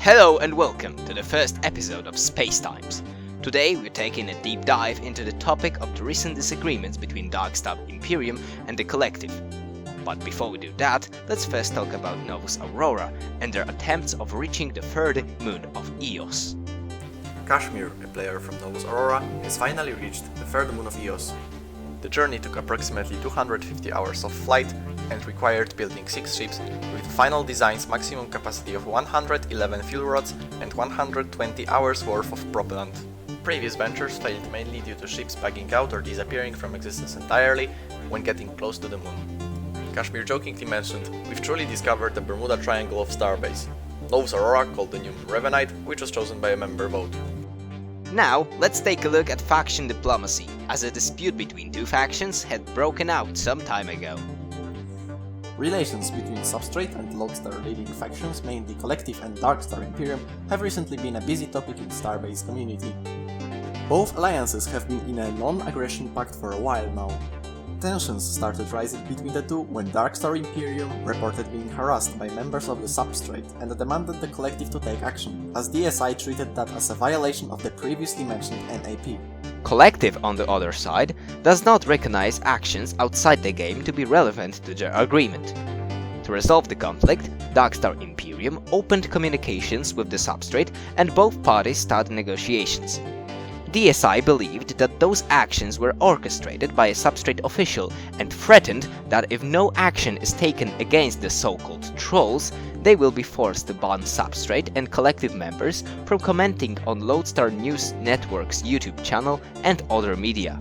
Hello and welcome to the first episode of SpaceTimes. Today we're taking a deep dive into the topic of the recent disagreements between Darkstar Imperium and the Collective. But before we do that, let's first talk about Novus Aurora and their attempts of reaching the third moon of Eos. Kashmir, a player from Novus Aurora, has finally reached the third moon of Eos. The journey took approximately 250 hours of flight and required building 6 ships with final design's maximum capacity of 111 fuel rods and 120 hours worth of propellant. Previous ventures failed mainly due to ships bugging out or disappearing from existence entirely when getting close to the moon. Kashmir jokingly mentioned, "We've truly discovered the Bermuda Triangle of Starbase." Novus Aurora called the new moon Revenite, which was chosen by a member vote. Now, let's take a look at faction diplomacy, as a dispute between two factions had broken out some time ago. Relations between Substrate and Lodestar leading factions, mainly Collective and Darkstar Imperium, have recently been a busy topic in Starbase community. Both alliances have been in a non-aggression pact for a while now. Tensions started rising between the two when Darkstar Imperium reported being harassed by members of the Substrate and demanded the Collective to take action, as DSI treated that as a violation of the previously mentioned NAP. Collective, on the other side, does not recognize actions outside the game to be relevant to their agreement. To resolve the conflict, Darkstar Imperium opened communications with the Substrate and both parties started negotiations. DSI believed that those actions were orchestrated by a Substrate official and threatened that if no action is taken against the so-called trolls, they will be forced to ban Substrate and Collective members from commenting on Lodestar News Network's YouTube channel and other media.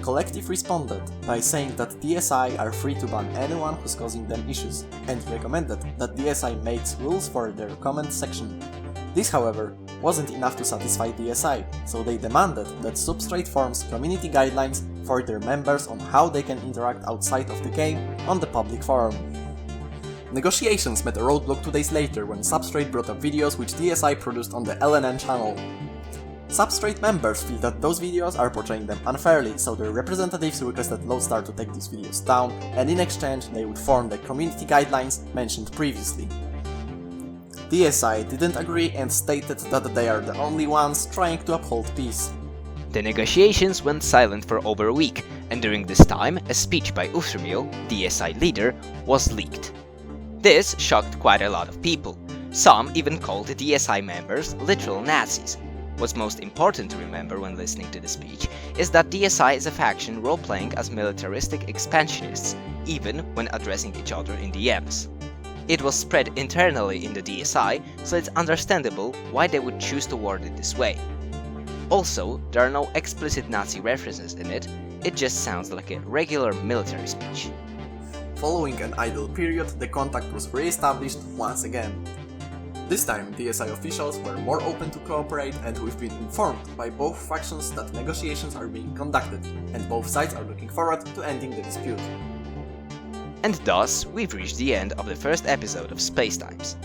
Collective responded by saying that DSI are free to ban anyone who's causing them issues, and recommended that DSI makes rules for their comment section. This, however, wasn't enough to satisfy DSI, so they demanded that Substrate forms community guidelines for their members on how they can interact outside of the game on the public forum. Negotiations met a roadblock 2 days later when Substrate brought up videos which DSI produced on the LNN channel. Substrate members feel that those videos are portraying them unfairly, so their representatives requested Lodestar to take these videos down, and in exchange they would form the community guidelines mentioned previously. DSI didn't agree and stated that they are the only ones trying to uphold peace. The negotiations went silent for over a week, and during this time, a speech by Uthrmil, DSI leader, was leaked. This shocked quite a lot of people. Some even called the DSI members literal Nazis. What's most important to remember when listening to the speech is that DSI is a faction role-playing as militaristic expansionists, even when addressing each other in DMs. It was spread internally in the DSI, so it's understandable why they would choose to word it this way. Also, there are no explicit Nazi references in it, it just sounds like a regular military speech. Following an idle period, the contact was re-established once again. This time, DSI officials were more open to cooperate, and we've been informed by both factions that negotiations are being conducted, and both sides are looking forward to ending the dispute. And thus, we've reached the end of the first episode of SpaceTimes.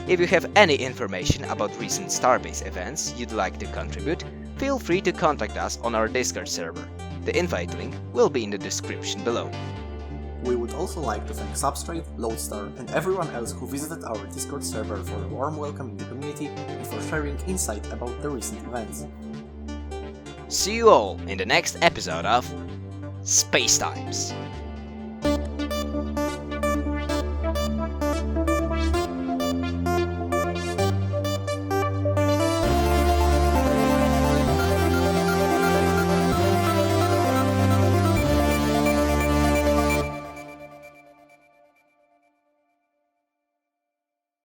If you have any information about recent Starbase events you'd like to contribute, feel free to contact us on our Discord server. The invite link will be in the description below. We would also like to thank Substrate, Lodestar, and everyone else who visited our Discord server for a warm welcome in the community and for sharing insight about the recent events. See you all in the next episode of SpaceTimes.